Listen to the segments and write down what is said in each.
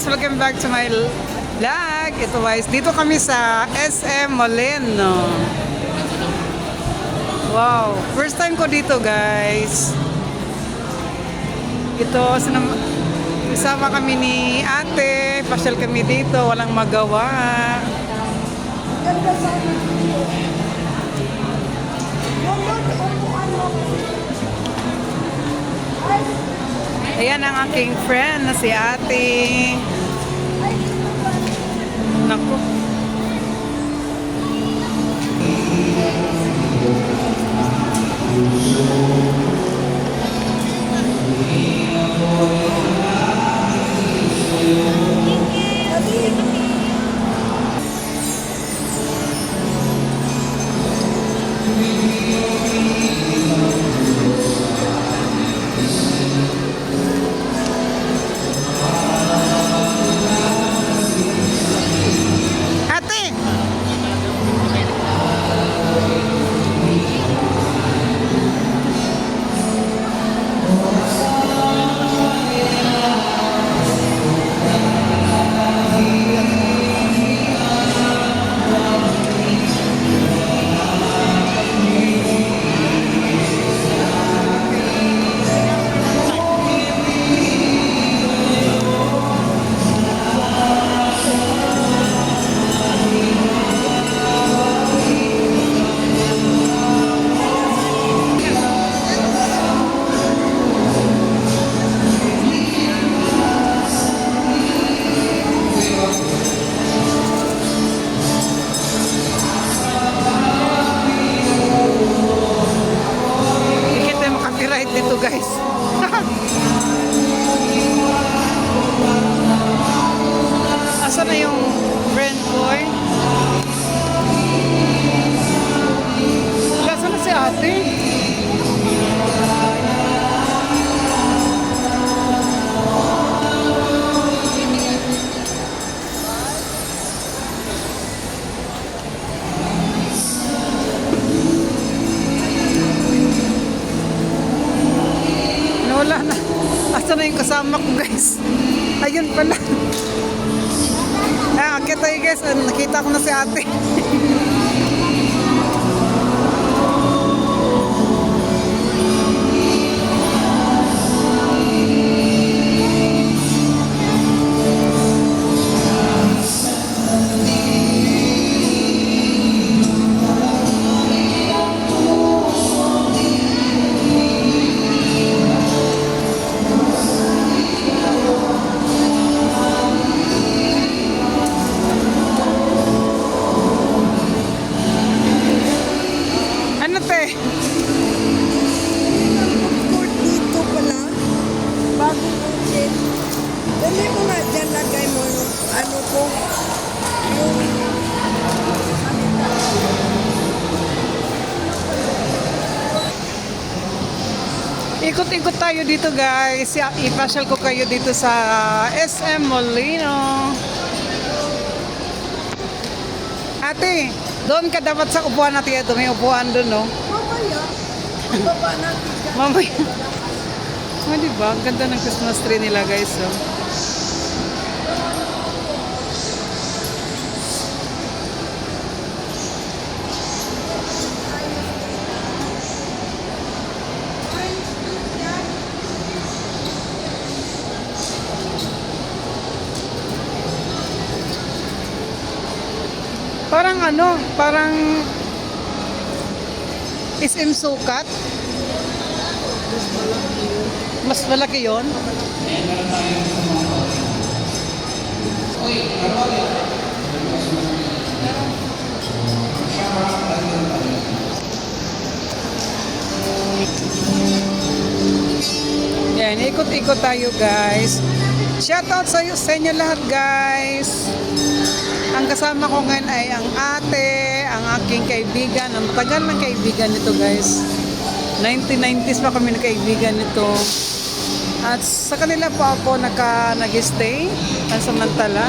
guys! Welcome back to my vlog. Ito guys, dito kami sa SM Molino. Wow! First time ko dito guys. Ito, kasama kami ni ate. Pasyal kami dito, walang magawa. Ayan ang aking friend na si ate. Naku. Dito guys. Asa na yung friend ko eh? Asa na si ate? Wala na. Asa na yung kasama ko guys? Ayun pala. Akit tayo guys. Nakita ko na si ate. Dito pala, bagong ulit. Dali mo nga dyan, lagay mo yung ano ko, yung Ikot-ikot tayo dito guys. Ipasyal ko kayo dito sa SM Molino. Ate, doon ka dapat sa upuan natin. Ito may upuan doon, no? mamaya. Baba natin dyan. Mamaya. Oh, diba? Ang ganda ng Christmas tree nila guys. Oh. Parang ano, parang SM Sukat. Mas malaki yun. Yan, ikot-ikot tayo guys. Shoutout sa inyo lahat guys. Ang kasama ko ngayon ay ang ate, ang aking kaibigan. Ang tagal ng kaibigan nito guys. 1990s pa kami nagkaibigan nito. At sa kanila po ako nag-stay pansamantala.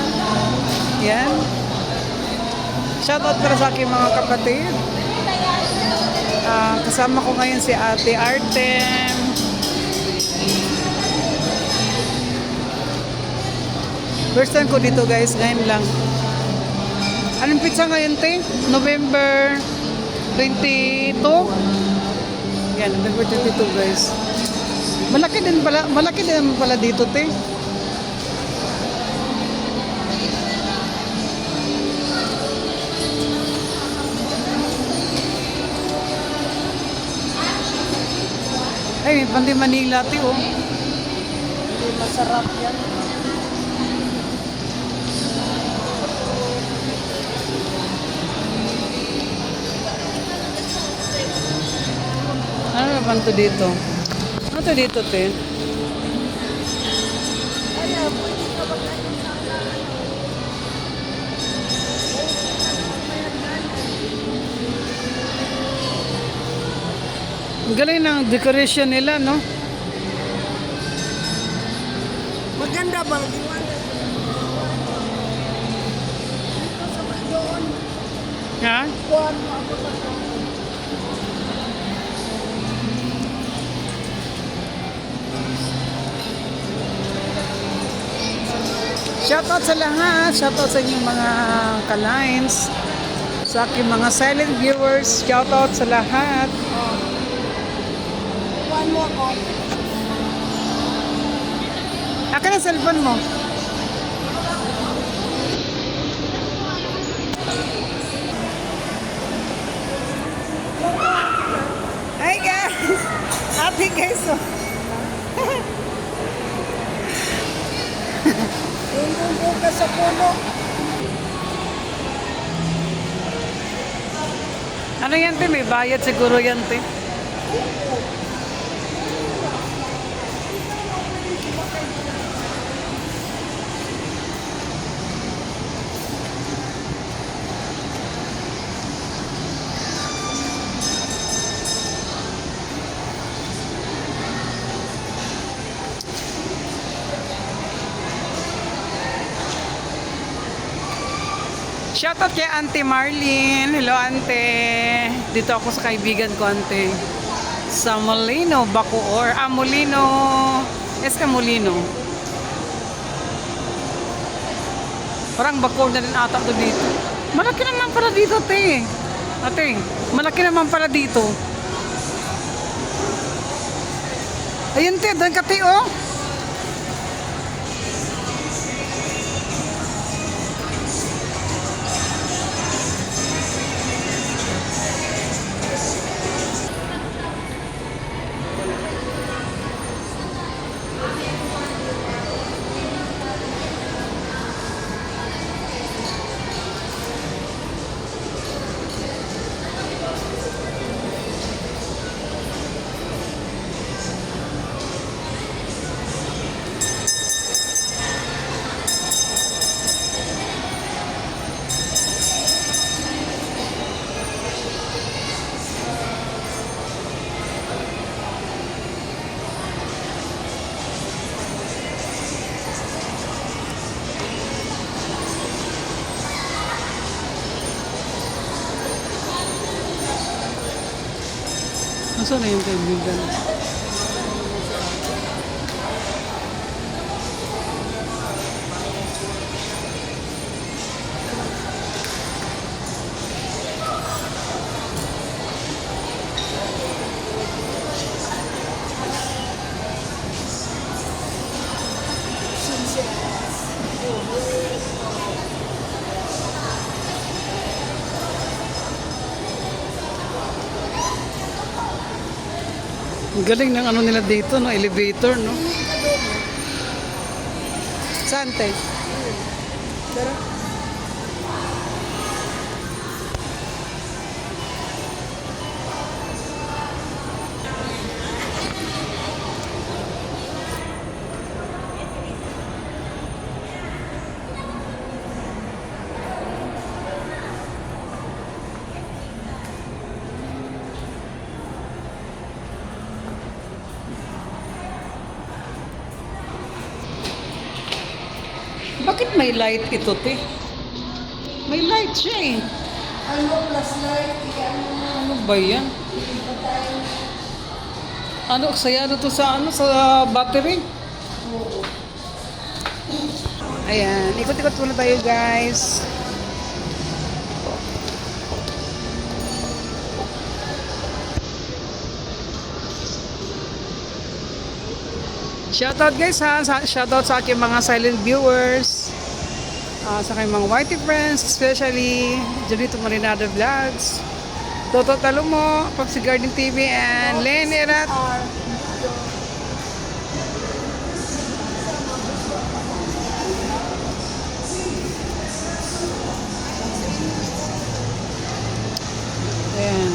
Yan. Shoutout para sa aking mga kapatid. Kasama ko ngayon si Ate Artem. First time ko dito guys, ngayon lang. Anong pizza ngayon, te? November 22? Yan, November 22 guys. Malaki din pala dito, te. Ay, may Pandi Manila, te, oh. Hindi masarap yan. Ano naman to dito? Ano to dito, te? Ano, pwede ka ba kayo sana? Ang galing ng decoration nila, no? Maganda bang liwanag? Dito sa doon. Ha? Kuwan mo ako sa doon. Shoutout sa lahat. Shoutout sa inyong mga ka-lines. Sa aking mga silent viewers. Shoutout sa lahat. Kuwan mo ako. Akin ang cellphone mo. Hi guys! Ate guys, oh. Yung ka sa puno. Ano yan, te? May bayad siguro yan, te. Shoutout kay Auntie Marlene. Hello, Ante. Dito ako sa kaibigan ko, Ante. Sa Molino, Bacoor. Molino. Molino. Parang Bacoor na rin ata to dito. Malaki naman pala dito, te. Ate, malaki naman pala dito. Ayun, te. Doon ka, te, oh. Nasaan na yung kaibigan? Ang galing ng ano nila dito, no? Elevator, no? Saan, te? Tara. Bakit may light ito, te? May light siya, eh. Ano plus light? Ano ba yan? Ano, saya na to sa, ano, sa battery? Oo. Ayan, ikot-ikot muna tayo guys. Shoutout guys ha, shoutout sa aking mga silent viewers. Sa aking mga whitey friends, especially Julito Marinado Vlogs, Toto Talumo, Popsi Garden TV, and Len Erat. Ayan.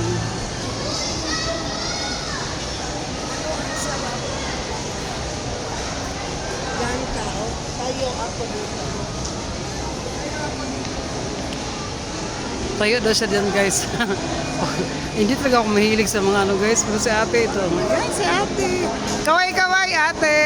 Yan tao, tayo ako dito. Tayo daw siya dyan guys. Hindi talaga ako mahilig sa mga ano guys, pero si ate ito. Ayan si ate. Kaway-kaway ate.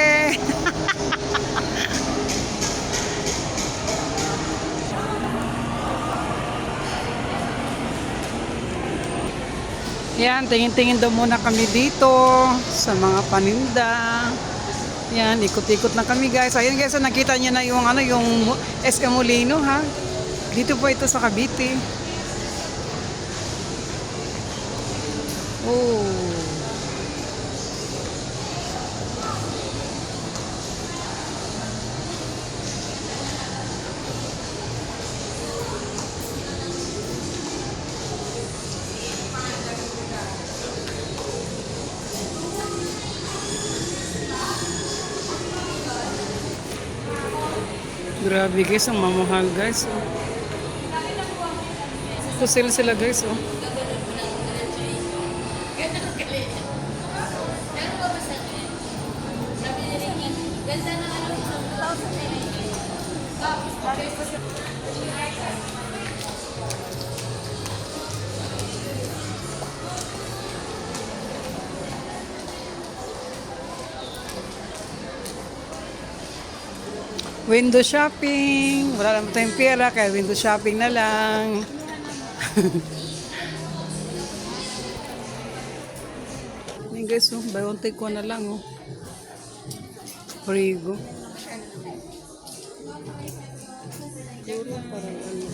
Yan, tingin-tingin daw muna kami dito sa mga paninda. Yan, ikot-ikot na kami guys. Ayun guys, nakita niyo na yung ano, yung SM Molino ha. Dito po ito sa Cavite. Oh. Grabe guys, ang mamahal guys. Oh. Ito sila guys. Oh. Window shopping. Wala naman tayong pera, kaya window shopping na lang. Ayan guys, oh, buy one take one na lang. Oh. Origo. Parang ano.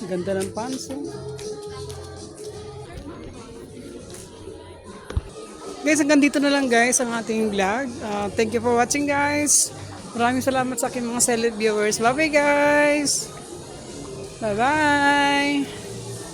Ganda ng pants. Oh. Guys, hanggang dito na lang guys ang ating vlog. Thank you for watching guys. Maraming salamat sa aking mga silent viewers. Bye bye guys. Bye bye.